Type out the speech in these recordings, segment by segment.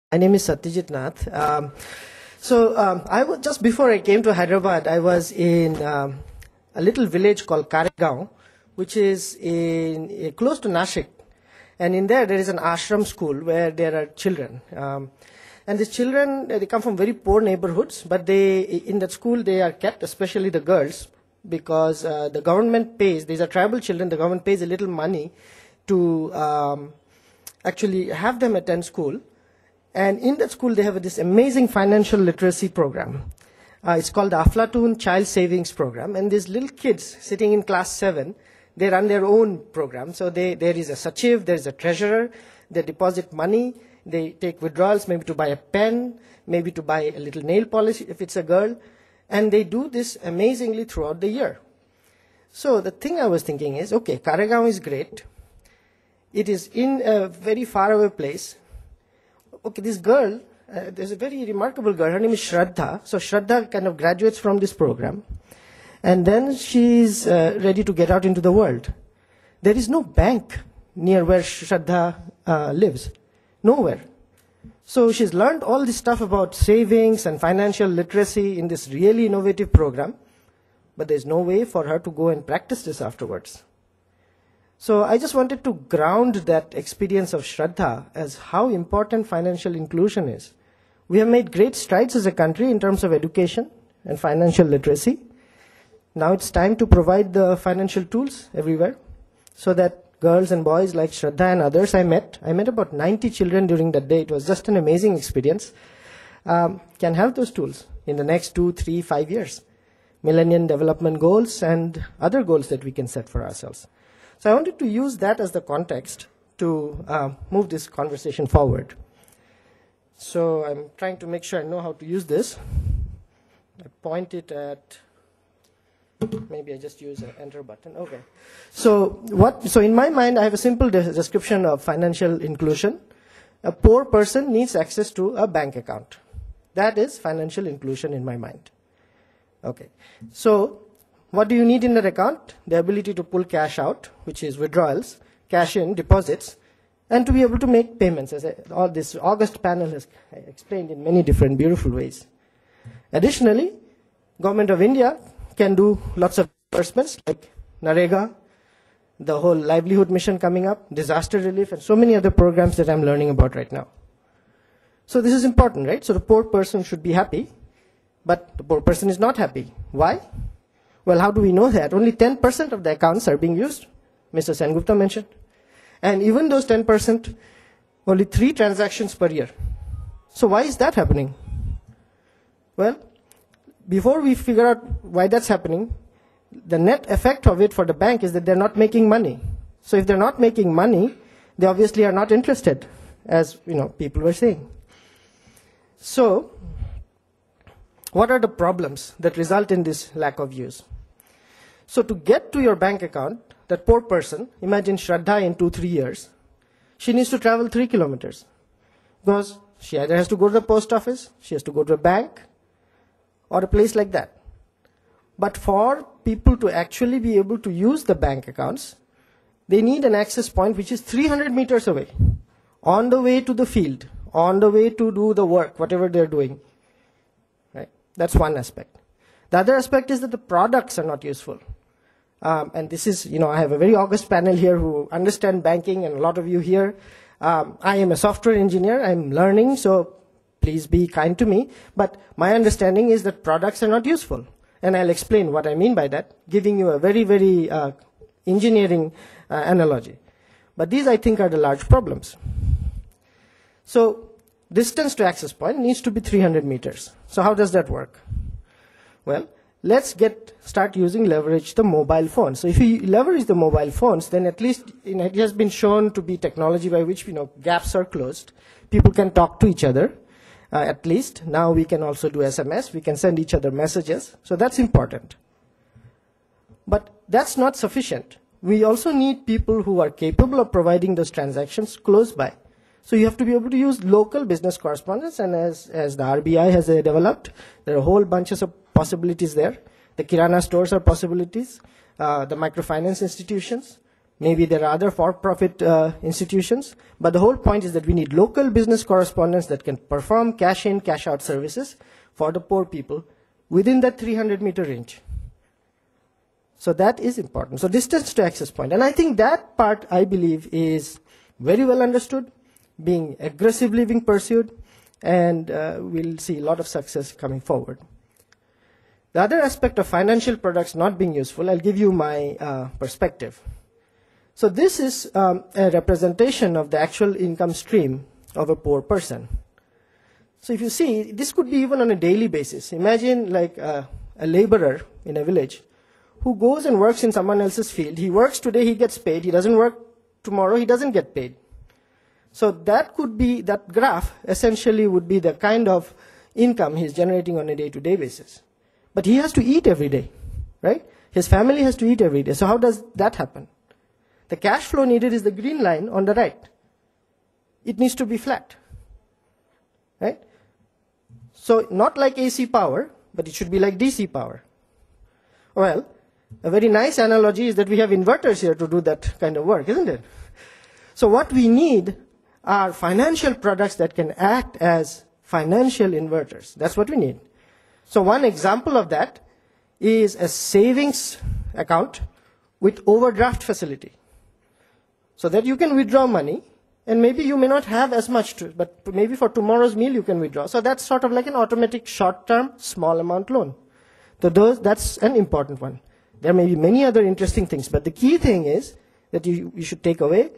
My name is Satyajit Nath. I was just before I came to Hyderabad, I was in a little village called Karegaon, which is close to Nashik, and in there is an ashram school where there are children. And these children, they come from very poor neighborhoods, but in that school they are kept, especially the girls, because the government pays. These are tribal children. The government pays a little money to actually have them attend school. And in that school, they have this amazing financial literacy program. It's called the Aflatun Child Savings Program. And these little kids sitting in class 7, they run their own program. So there is a sachiv, there is a treasurer, they deposit money, they take withdrawals, maybe to buy a pen, maybe to buy a little nail polish if it's a girl. And they do this amazingly throughout the year. So the thing I was thinking is, okay, Karegaon is great. It is in a very faraway place. Okay, this girl, there's a very remarkable girl, her name is Shraddha. So Shraddha kind of graduates from this program. And then she's ready to get out into the world. There is no bank near where Shraddha lives. Nowhere. So she's learned all this stuff about savings and financial literacy in this really innovative program. But there's no way for her to go and practice this afterwards. So I just wanted to ground that experience of Shraddha as how important financial inclusion is. We have made great strides as a country in terms of education and financial literacy. Now it's time to provide the financial tools everywhere so that girls and boys like Shraddha and others I met about 90 children during that day. It was just an amazing experience. Can have those tools in the next 2, 3, 5 years. Millennium Development Goals and other goals that we can set for ourselves. So I wanted to use that as the context to move this conversation forward. So I'm trying to make sure I know how to use this. I point it at, maybe I just use an enter button. Okay. So in my mind, I have a simple description of financial inclusion. A poor person needs access to a bank account. That is financial inclusion in my mind. Okay. So what do you need in that account? The ability to pull cash out, which is withdrawals, cash in, deposits, and to be able to make payments, as all this August panel has explained in many different beautiful ways. Additionally, Government of India can do lots of disbursements like Narega, the whole livelihood mission coming up, disaster relief, and so many other programs that I'm learning about right now. So this is important, right? So the poor person should be happy, but the poor person is not happy. Why? Well, how do we know that? Only 10% of the accounts are being used, Mr. Sengupta mentioned. And even those 10%, only 3 transactions per year. So why is that happening? Well, before we figure out why that's happening, the net effect of it for the bank is that they're not making money. So if they're not making money, they obviously are not interested, as people were saying. So what are the problems that result in this lack of use? So to get to your bank account, that poor person, imagine Shraddha in 2-3 years, she needs to travel 3 kilometers. Because she either has to go to the post office, she has to go to a bank, or a place like that. But for people to actually be able to use the bank accounts, they need an access point which is 300 meters away, on the way to the field, on the way to do the work, whatever they're doing. Right? That's one aspect. The other aspect is that the products are not useful. And this is, I have a very august panel here who understand banking, and a lot of you here. I am a software engineer. I'm learning, so please be kind to me. But my understanding is that products are not useful. And I'll explain what I mean by that, giving you a very, very engineering analogy. But these, I think, are the large problems. So distance to access point needs to be 300 meters. So how does that work? Well, let's start using leverage the mobile phone. So if you leverage the mobile phones, then at least it has been shown to be technology by which gaps are closed. People can talk to each other. At least now we can also do SMS. We can send each other messages. So that's important. But that's not sufficient. We also need people who are capable of providing those transactions close by. So you have to be able to use local business correspondence, and as the RBI has developed, there are a whole bunches of possibilities there. The Kirana stores are possibilities, the microfinance institutions, Maybe there are other for-profit institutions, but the whole point is that we need local business correspondents that can perform cash-in, cash-out services for the poor people within that 300-meter range. So that is important. So distance to access point. And I think that part, I believe, is very well understood, being aggressively being pursued, and we'll see a lot of success coming forward. The other aspect of financial products not being useful, I'll give you my perspective. So this is a representation of the actual income stream of a poor person. So if you see, this could be even on a daily basis. Imagine like a laborer in a village who goes and works in someone else's field. He works today, he gets paid. He doesn't work tomorrow, he doesn't get paid. So that could be, that graph essentially would be the kind of income he's generating on a day-to-day basis. But he has to eat every day, right? His family has to eat every day. So how does that happen? The cash flow needed is the green line on the right. It needs to be flat, right? So not like AC power, but it should be like DC power. Well, a very nice analogy is that we have inverters here to do that kind of work, isn't it? So what we need are financial products that can act as financial inverters. That's what we need. So one example of that is a savings account with overdraft facility. So that you can withdraw money, and maybe you may not have as much to, but maybe for tomorrow's meal you can withdraw. So that's sort of like an automatic short-term, small amount loan. So that's an important one. There may be many other interesting things, but the key thing is that you should take away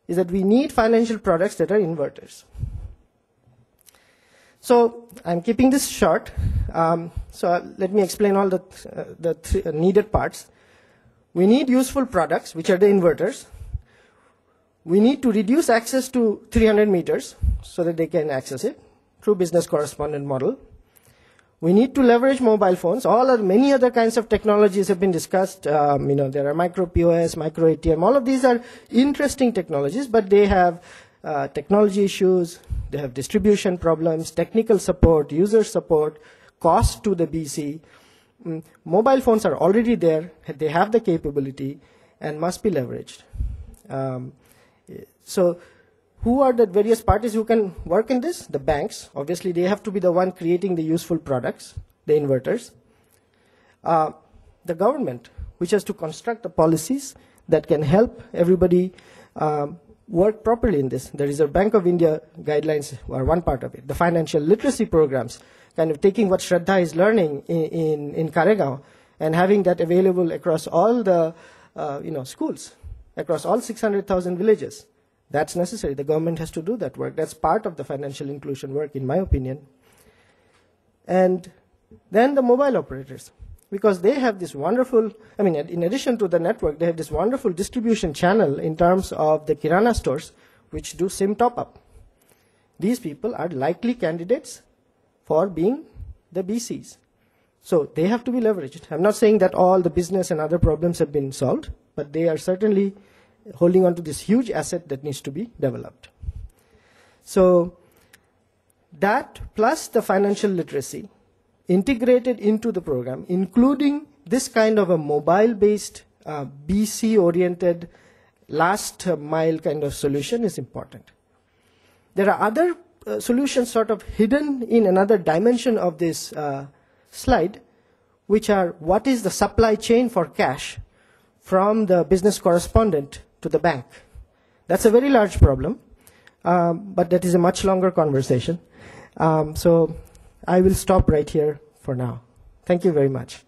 is that we need financial products that are inverters. So I'm keeping this short. So let me explain all the needed parts. We need useful products, which are the inverters. We need to reduce access to 300 meters so that they can access it through business correspondent model. We need to leverage mobile phones. Many other kinds of technologies have been discussed. There are micro POS, micro ATM. All of these are interesting technologies, but they have technology issues. They have distribution problems, technical support, user support, cost to the BC. Mobile phones are already there. They have the capability and must be leveraged. So who are the various parties who can work in this? The banks. Obviously, they have to be the one creating the useful products, the inverters. The government, which has to construct the policies that can help everybody work properly in this. The Reserve Bank of India guidelines are one part of it. The financial literacy programs, kind of taking what Shraddha is learning in Karegaon and having that available across all the schools, across all 600,000 villages. That's necessary. The government has to do that work. That's part of the financial inclusion work, in my opinion. And then the mobile operators, because they have this wonderful, in addition to the network, they have this wonderful distribution channel in terms of the Kirana stores, which do SIM top-up. These people are likely candidates for being the BCs. So they have to be leveraged. I'm not saying that all the business and other problems have been solved, but they are certainly holding on to this huge asset that needs to be developed. So that plus the financial literacy integrated into the program, including this kind of a mobile-based, BC-oriented, last-mile kind of solution is important. There are other solutions sort of hidden in another dimension of this slide, which are what is the supply chain for cash from the business correspondent to the bank. That's a very large problem, but that is a much longer conversation. So I will stop right here for now. Thank you very much.